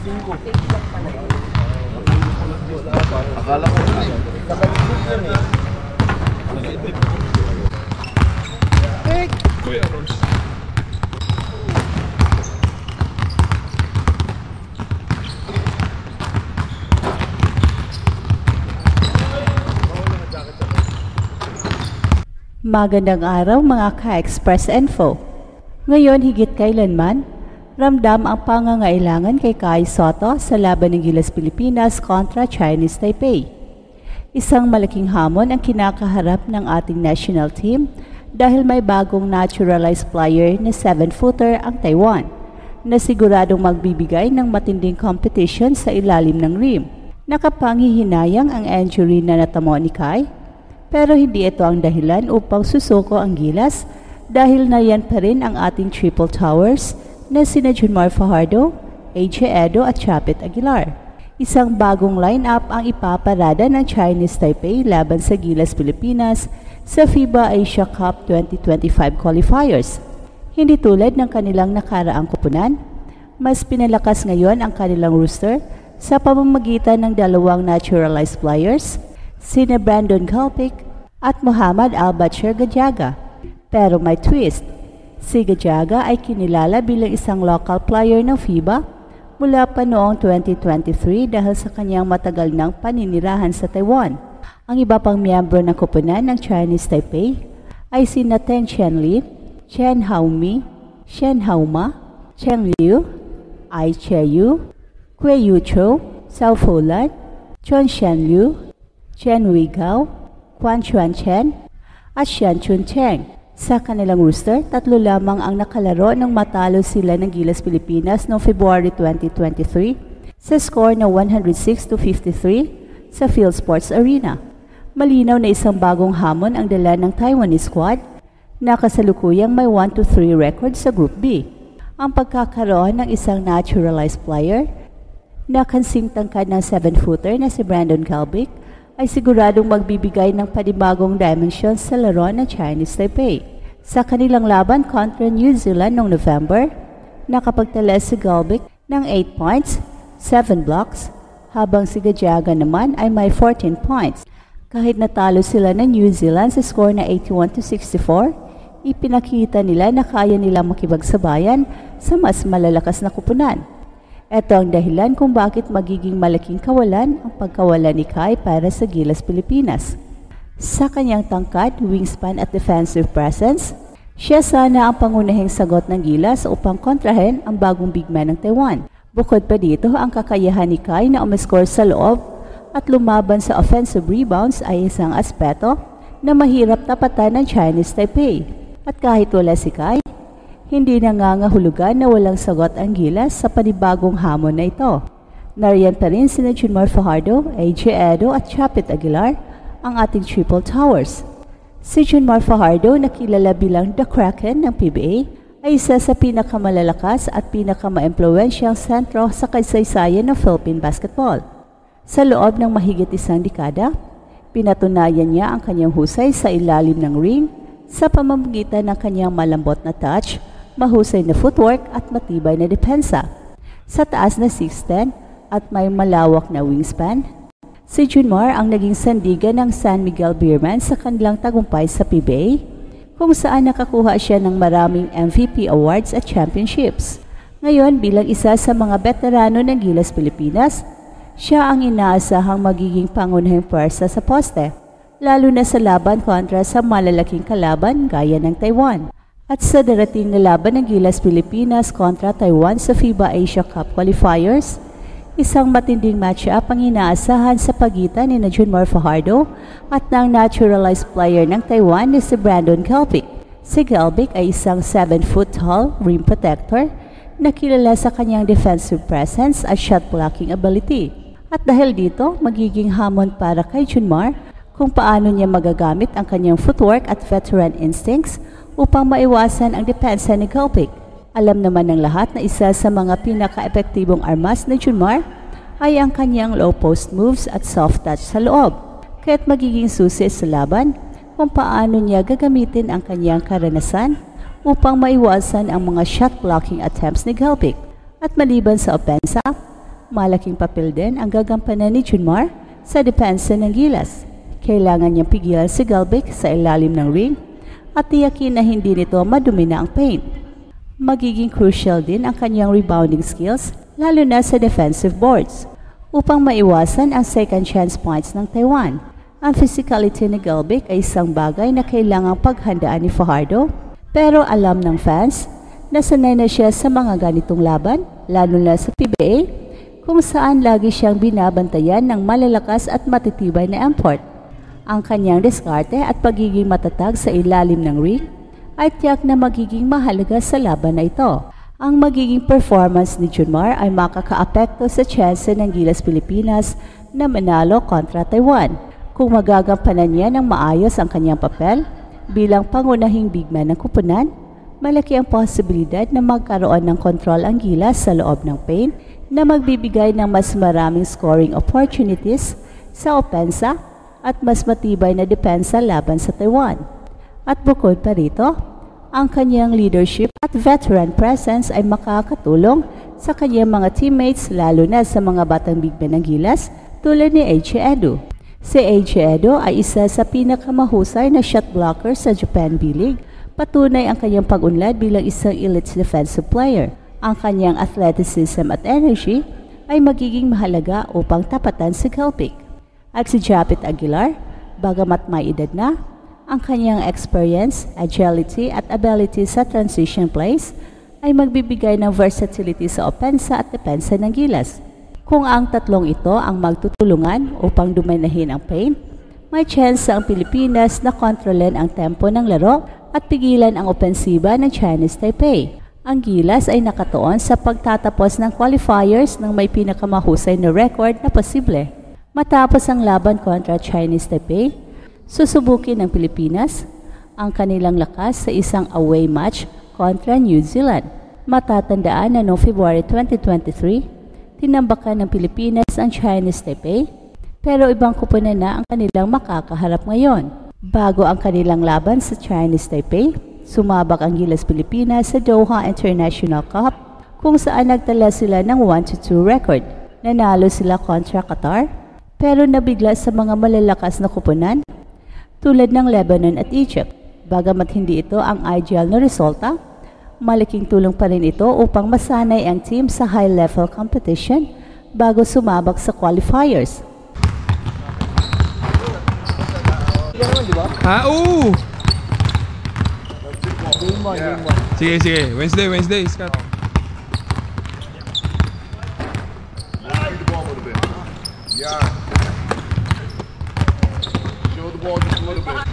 Akala ko na. Nakalimutan yan eh. Kuya. Magandang araw mga ka-Express Info. Ngayon higit kailanman, ramdam ang pangangailangan kay Kai Sotto sa laban ng Gilas Pilipinas kontra Chinese Taipei. Isang malaking hamon ang kinakaharap ng ating national team dahil may bagong naturalized player na 7-footer ang Taiwan na siguradong magbibigay ng matinding competition sa ilalim ng rim. Nakapanghihinayang ang injury na natamo ni Kai, pero hindi ito ang dahilan upang susuko ang Gilas dahil nariyan pa rin ang ating triple towers na sina Junmar Fajardo, AJ Edo at Chapit Aguilar. Isang bagong lineup ang ipaparada ng Chinese Taipei laban sa Gilas Pilipinas sa FIBA Asia Cup 2025 qualifiers. Hindi tulad ng kanilang nakaraang kupunan, mas pinalakas ngayon ang kanilang roster sa pamamagitan ng dalawang naturalized players, sina Brandon Kalpik at Muhammad Al-Bachir Gajaga. Pero may twist, si Gajaga ay kinilala bilang isang local player ng FIBA mula pa noong 2023 dahil sa kanyang matagal ng paninirahan sa Taiwan. Ang iba pang miyembro ng koponan ng Chinese Taipei ay sina Teng Qianli, Chen Haomi, Shen Haoma, Cheng Liu, Ai Cheyu, Kui Yucho, Zhao Fulan, Chun Shen Liu, Chen Weigao, Quan Chuan Chen, at Xian Chun Cheng. Sa kanilang roster, 3 lamang ang nakalaro nang matalo sila ng Gilas Pilipinas noong February 2023 sa score na 106-53 sa Field Sports Arena. Malinaw na isang bagong hamon ang dala ng Taiwanese squad na kasalukuyang may 1-3 record sa Group B. Ang pagkakaroon ng isang naturalized player na kansing tangkad ng 7-footer na si Brandon Kalpik ay siguradong magbibigay ng panibagong dimension sa laro ng Chinese Taipei. Sa kanilang laban kontra New Zealand noong November, nakapagtala si Kalpik ng 8 points, 7 blocks, habang si Gajaga naman ay may 14 points. Kahit natalo sila ng New Zealand sa score na 81-64, ipinakita nila na kaya nilang makibagsabayan sa mas malalakas na kupunan. Ito ang dahilan kung bakit magiging malaking kawalan ang pagkawala ni Kai para sa Gilas Pilipinas. Sa kanyang tangkad, wingspan at defensive presence, siya sana ang pangunahing sagot ng Gilas upang kontrahen ang bagong big man ng Taiwan. Bukod pa dito, ang kakayahan ni Kai na umiscore sa loob at lumaban sa offensive rebounds ay isang aspeto na mahirap tapatan ng Chinese Taipei. At kahit wala si Kai, hindi nangangahulugan na walang sagot ang Gilas sa panibagong hamon na ito. Nariyan pa rin sina Junmar Fajardo, AJ Edo at Chapit Aguilar, ang ating triple towers. Si Junmar Fajardo na kilala bilang The Kraken ng PBA ay isa sa pinakamalalakas at pinakama-impluwensyang sentro sa kasaysayan ng Philippine basketball. Sa loob ng mahigit isang dekada, pinatunayan niya ang kanyang husay sa ilalim ng ring sa pamamagitan ng kanyang malambot na touch, mahusay na footwork at matibay na depensa. Sa taas na 6'10" at may malawak na wingspan, si Junmar ang naging sandigan ng San Miguel Beermen sa kanilang tagumpay sa PBA, kung saan nakakuha siya ng maraming MVP awards at championships. Ngayon, bilang isa sa mga veterano ng Gilas Pilipinas, siya ang inaasahang magiging pangunahing pwersa sa poste, lalo na sa laban kontra sa malalaking kalaban gaya ng Taiwan. At sa darating na laban ng Gilas Pilipinas kontra Taiwan sa FIBA Asia Cup qualifiers, isang matinding match-up ang inaasahan sa pagitan ni Junmar Fajardo at ng naturalized player ng Taiwan na si Brandon Kalpik. Si Kalpik ay isang 7-foot-tall rim protector na kilala sa kanyang defensive presence at shot blocking ability. At dahil dito, magiging hamon para kay Junmar kung paano niya magagamit ang kanyang footwork at veteran instincts upang maiwasan ang depensa ni Kalpik. Alam naman ng lahat na isa sa mga pinaka-epektibong armas ni Junmar ay ang kanyang low post moves at soft touch sa loob. Kaya't magiging susi sa laban kung paano niya gagamitin ang kanyang karanasan upang maiwasan ang mga shot blocking attempts ni Kalpik. At maliban sa opensa, Malaking papel din ang gagampanan ni Junmar sa depensa ng Gilas. Kailangan niyang pigilan si Gelbik sa ilalim ng ring at tiyakin na hindi nito madumi na ang paint. Magiging crucial din ang kanyang rebounding skills, lalo na sa defensive boards, upang maiwasan ang second chance points ng Taiwan. Ang physicality ni Gelbik ay isang bagay na kailangang paghandaan ni Fajardo, pero alam ng fans na sanay na siya sa mga ganitong laban, lalo na sa PBA, kung saan lagi siyang binabantayan ng malalakas at matitibay na import. Ang kanyang diskarte at pagiging matatag sa ilalim ng ring ay tiyak na magiging mahalaga sa laban na ito. Ang magiging performance ni Junmar ay makakaapekto sa tsansa ng Gilas Pilipinas na manalo kontra Taiwan. Kung magagampanan niya ng maayos ang kanyang papel bilang pangunahing bigman ng kupunan, malaki ang posibilidad na magkaroon ng kontrol ang Gilas sa loob ng paint na magbibigay ng mas maraming scoring opportunities sa opensa at mas matibay na depensa laban sa Taiwan. At bukod pa rito, ang kanyang leadership at veteran presence ay makakatulong sa kanyang mga teammates, lalo na sa mga batang bigman ng Gilas tulad ni Eiji Edo. Si Eiji Edo ay isa sa pinakamahusay na shot blocker sa Japan B-League. Patunay ang kanyang pag-unlad bilang isang elite defensive player. Ang kanyang athleticism at energy ay magiging mahalaga upang tapatan si Gelbik. At si Japit Aguilar, bagamat may edad na, ang kanyang experience, agility at ability sa transition plays ay magbibigay ng versatility sa opensa at depensa ng Gilas. Kung ang tatlong ito ang magtutulungan upang duminahin ang paint, may chance ang Pilipinas na kontrolin ang tempo ng laro at pigilan ang opensiba ng Chinese Taipei. Ang Gilas ay nakatuon sa pagtatapos ng qualifiers ng may pinakamahusay na record na posible. Matapos ang laban kontra Chinese Taipei, susubukin ng Pilipinas ang kanilang lakas sa isang away match kontra New Zealand. Matatandaan na noong February 2023, tinambakan ng Pilipinas ang Chinese Taipei, pero ibang kupunan na ang kanilang makakaharap ngayon. Bago ang kanilang laban sa Chinese Taipei, sumabak ang Gilas Pilipinas sa Doha International Cup kung saan nagtala sila ng 1-2 record. Nanalo sila kontra Qatar, pero nabigla sa mga malalakas na kupunan tulad ng Lebanon at Egypt. Bagamat hindi ito ang ideal na resulta, malaking tulong pa rin ito upang masanay ang team sa high-level competition bago sumabak sa qualifiers. Oo! Game one. Sige. Wednesday, Scott. Feed the ball a little bit. Yeah. Show the ball just a little bit.